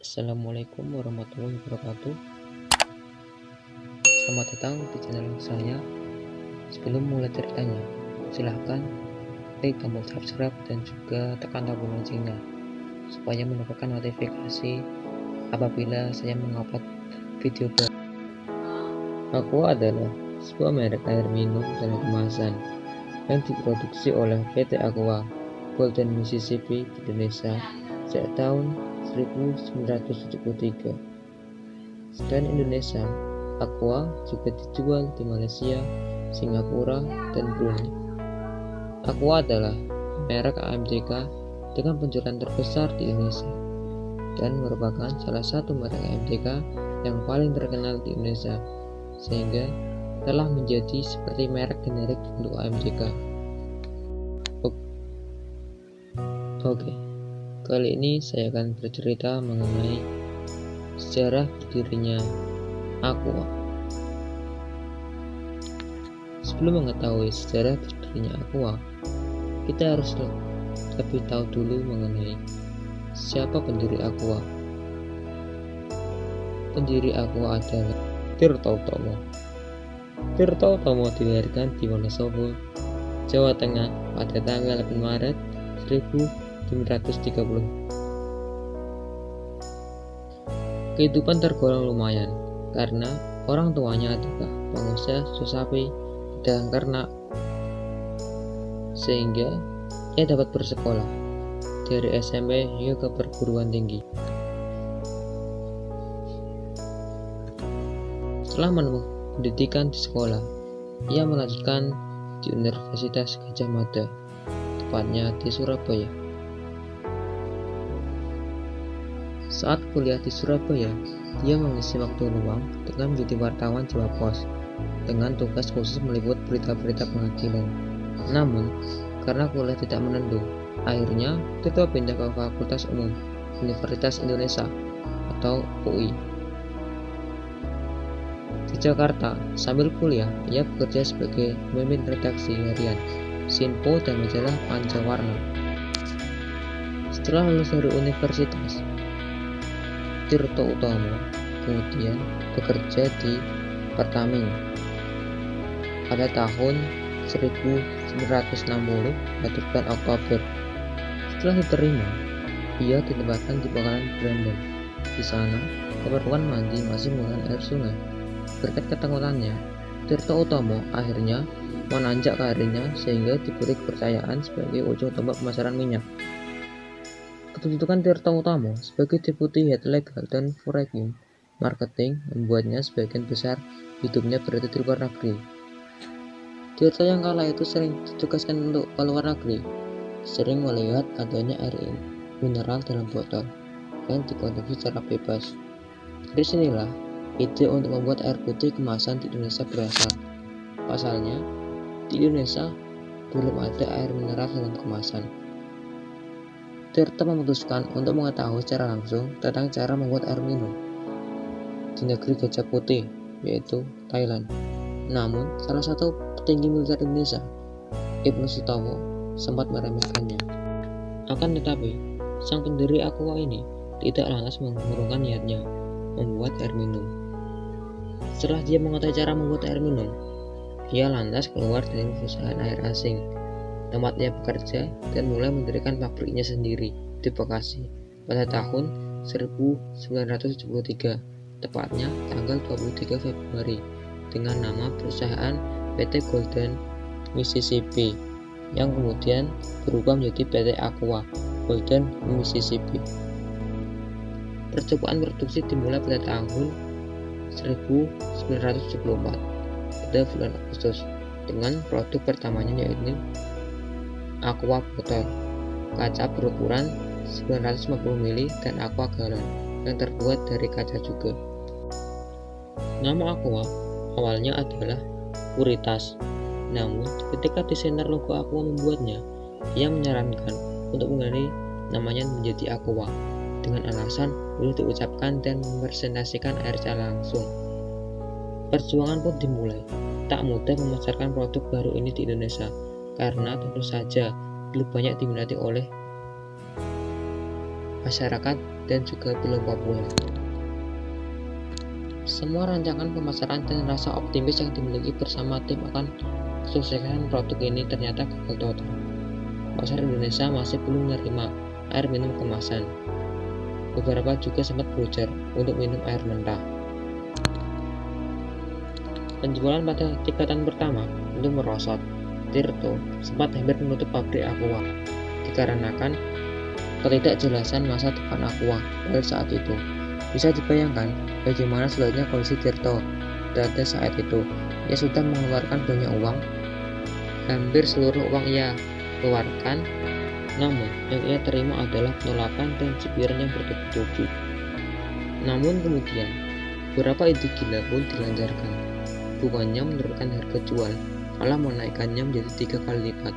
Assalamualaikum warahmatullahi wabarakatuh. Selamat datang di channel saya. Sebelum mulai ceritanya, silahkan klik tombol subscribe dan juga tekan tombol loncengnya supaya mendapatkan notifikasi apabila saya mengupload video baru. Aqua adalah sebuah merek air minum dalam kemasan yang diproduksi oleh PT Aqua Golden Mississippi di Indonesia sejak tahun 1973. Selain Indonesia, Aqua juga dijual di Malaysia, Singapura, dan Brunei. Aqua adalah merek AMDK dengan penjualan terbesar di Indonesia dan merupakan salah satu merek AMDK yang paling terkenal di Indonesia, sehingga telah menjadi seperti merek generik untuk AMDK. Oke. Kali ini saya akan bercerita mengenai sejarah berdirinya Aqua. Sebelum mengetahui sejarah berdirinya Aqua, kita harus lebih tahu dulu mengenai siapa pendiri Aqua. Pendiri Aqua adalah Tirta Utomo. Tirta Utomo dilahirkan di Wonosobo, Jawa Tengah pada tanggal 8 Maret 1930. Kehidupan tergolong lumayan karena orang tuanya adalah pengusaha susu sapi dan ternak, sehingga ia dapat bersekolah dari SMP hingga ke perguruan tinggi. Setelah menempuh pendidikan di sekolah, ia melanjutkan di Universitas Gadjah Mada, tepatnya di Surabaya. Saat kuliah di Surabaya, dia mengisi waktu luang dengan menjadi wartawan Jawa Pos dengan tugas khusus meliput berita-berita pengadilan. Namun, karena kuliah tidak menentu, akhirnya Tirta pindah ke Fakultas Umum Universitas Indonesia atau UI di Jakarta. Sambil kuliah, ia bekerja sebagai pemimpin redaksi harian Sinpo dan majalah Pancawarna. Setelah lulus dari universitas, Tirta Utomo kemudian bekerja di Pertamina pada tahun 1960 pada bulan Oktober. Setelah diterima, ia ditempatkan di Pangkalan Brandon. Di sana, keperluan mandi masih menggunakan air sungai. Berkat ketakutannya, Tirta Utomo akhirnya menanjak karirnya sehingga diberi kepercayaan sebagai ujung tombak pemasaran minyak. Kedudukan Tirta Utomo sebagai Deputi Head Legal dan Foreign Marketing membuatnya sebagian besar hidupnya berada di luar negeri. Tirta yang kala itu sering ditugaskan untuk ke luar negeri, sering melihat adanya air mineral dalam botol yang dikonsumsi secara bebas. Dari sinilah ide untuk membuat air putih kemasan di Indonesia berasal. Pasalnya, di Indonesia belum ada air mineral dalam kemasan. Tirta memutuskan untuk mengetahui secara langsung tentang cara membuat air minum di negeri Gajah Putih, yaitu Thailand. Namun, salah satu petinggi militer Indonesia, Ibnu Sutomo, sempat meremehkannya. Akan tetapi, sang pendiri Aqua ini tidak lantas mengurungkan niatnya membuat air minum. Setelah dia mengetahui cara membuat air minum, dia lantas keluar dari perusahaan air asing tempat ia bekerja dan mulai mendirikan pabriknya sendiri di Bekasi pada tahun 1973, tepatnya tanggal 23 Februari, dengan nama perusahaan PT Golden Mississippi yang kemudian berubah menjadi PT Aqua Golden Mississippi. Percobaan produksi dimulai pada tahun 1974 pada bulan Agustus dengan produk pertamanya yaitu Aqua botol kaca berukuran 950 ml dan Aqua galon yang terbuat dari kaca juga. Nama Aqua awalnya adalah Puritas, namun ketika desainer logo Aqua membuatnya, ia menyarankan untuk mengganti namanya menjadi Aqua dengan alasan boleh diucapkan dan merepresentasikan air secara langsung. Perjuangan pun dimulai. Tak mudah memasarkan produk baru ini di Indonesia karena tentu saja belum banyak diminati oleh masyarakat, dan juga belum populer. Semua rancangan pemasaran dan rasa optimis yang dimiliki bersama tim akan kesuksesan produk ini ternyata gagal total. Pasar Indonesia masih belum menerima air minum kemasan. Beberapa juga sempat berujar untuk minum air mentah. Penjualan pada tingkatan pertama itu merosot. Tirto sempat hampir menutup pabrik Aqua dikarenakan ketidakjelasan masa depan Aqua pada saat itu. Bisa dibayangkan bagaimana sulitnya kondisi Tirto pada saat itu. Ia sudah mengeluarkan banyak uang, hampir seluruh uang ia keluarkan, namun yang ia terima adalah penolakan dan cibiran yang bertubi-tubi. Namun kemudian beberapa ide gila pun dilancarkan, bukannya menurunkan harga jual, malah menaikkannya menjadi 3 kali lipat.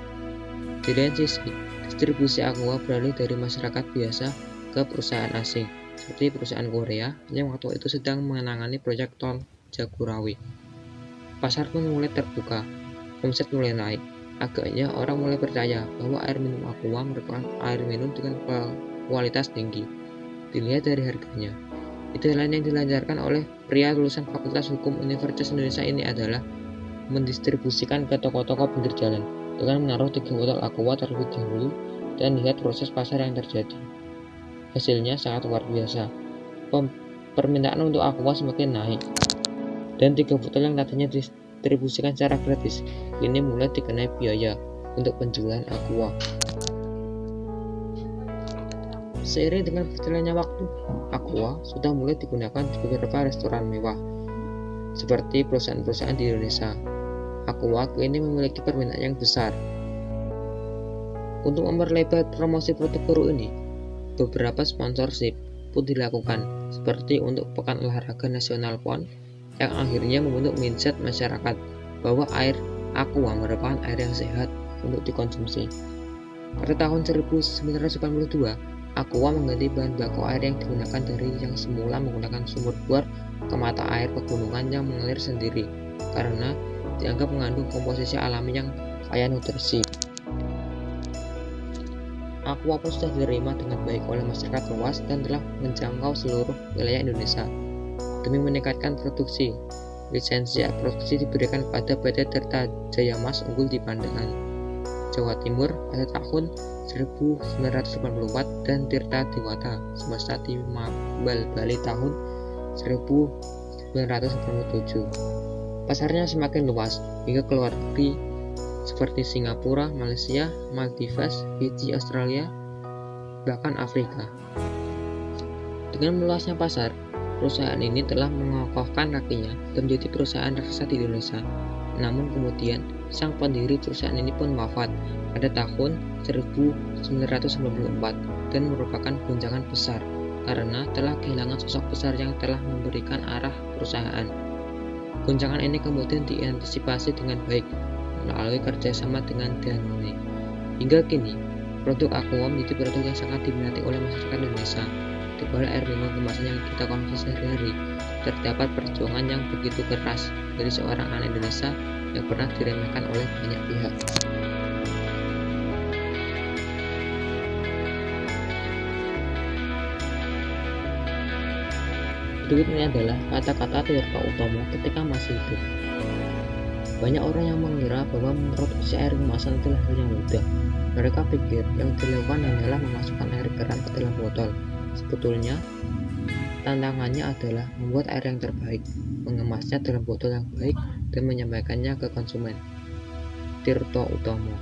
Di lain sisi, distribusi Aqua beralih dari masyarakat biasa ke perusahaan asing, seperti perusahaan Korea yang waktu itu sedang menangani proyek tol Jagorawi. Pasar pun mulai terbuka, omset mulai naik. Agaknya orang mulai percaya bahwa air minum Aqua merupakan air minum dengan kualitas tinggi. Dilihat dari harganya. Ide lain yang dilancarkan oleh pria lulusan Fakultas Hukum Universitas Indonesia ini adalah mendistribusikan ke toko-toko pinggir jalan dengan menaruh 3 botol Aqua terlebih dahulu dan lihat proses pasar yang terjadi. Hasilnya sangat luar biasa. Permintaan untuk Aqua semakin naik, dan 3 botol yang tadinya distribusikan secara gratis kini mulai dikenai biaya untuk penjualan Aqua. Seiring dengan berjalannya waktu, Aqua sudah mulai digunakan di beberapa restoran mewah seperti perusahaan-perusahaan di Indonesia. Aqua kini memiliki permintaan yang besar. Untuk memperlebar promosi produk baru ini, beberapa sponsorship pun dilakukan, seperti untuk Pekan Olahraga Nasional PON yang akhirnya membentuk mindset masyarakat bahwa air Aqua merupakan air yang sehat untuk dikonsumsi. Pada tahun 1982, Aqua mengganti bahan baku air yang digunakan dari yang semula menggunakan sumur bor ke mata air pegunungan yang mengalir sendiri karena dianggap mengandung komposisi alami yang kaya nutrisi. Aqua pun sudah diterima dengan baik oleh masyarakat luas dan telah menjangkau seluruh wilayah Indonesia. Demi meningkatkan produksi, lisensi produksi diberikan kepada PT Tirta Jaya Mas Unggul di Pandangan, Jawa Timur pada tahun 1984 dan Tirta Dewata Semesta di Mabal Bali tahun 1997. Pasarnya semakin luas hingga ke luar negeri seperti Singapura, Malaysia, Maldives, Fiji, Australia, bahkan Afrika. Dengan meluasnya pasar, perusahaan ini telah mengokohkan kakinya dan menjadi perusahaan raksasa di Indonesia. Namun kemudian sang pendiri perusahaan ini pun wafat pada tahun 1994 dan merupakan guncangan besar karena telah kehilangan sosok besar yang telah memberikan arah perusahaan. Guncangan ini kemudian diantisipasi dengan baik melalui kerjasama dengan Danone. Hingga kini, produk Aqua menjadi produk yang sangat diminati oleh masyarakat Indonesia. Di balik air minum kemasan yang kita konsumsi sehari-hari, terdapat perjuangan yang begitu keras dari seorang anak Indonesia yang pernah diremehkan oleh banyak pihak. Berikut ini adalah kata-kata Tirta Utomo ketika masih hidup. Banyak orang yang mengira bahwa memproduksi air kemasan adalah hal yang mudah. Mereka pikir yang dilakukan hanyalah memasukkan air garam ke dalam botol. Sebetulnya, tantangannya adalah membuat air yang terbaik, mengemasnya dalam botol yang baik, dan menyampaikannya ke konsumen. Tirta Utomo.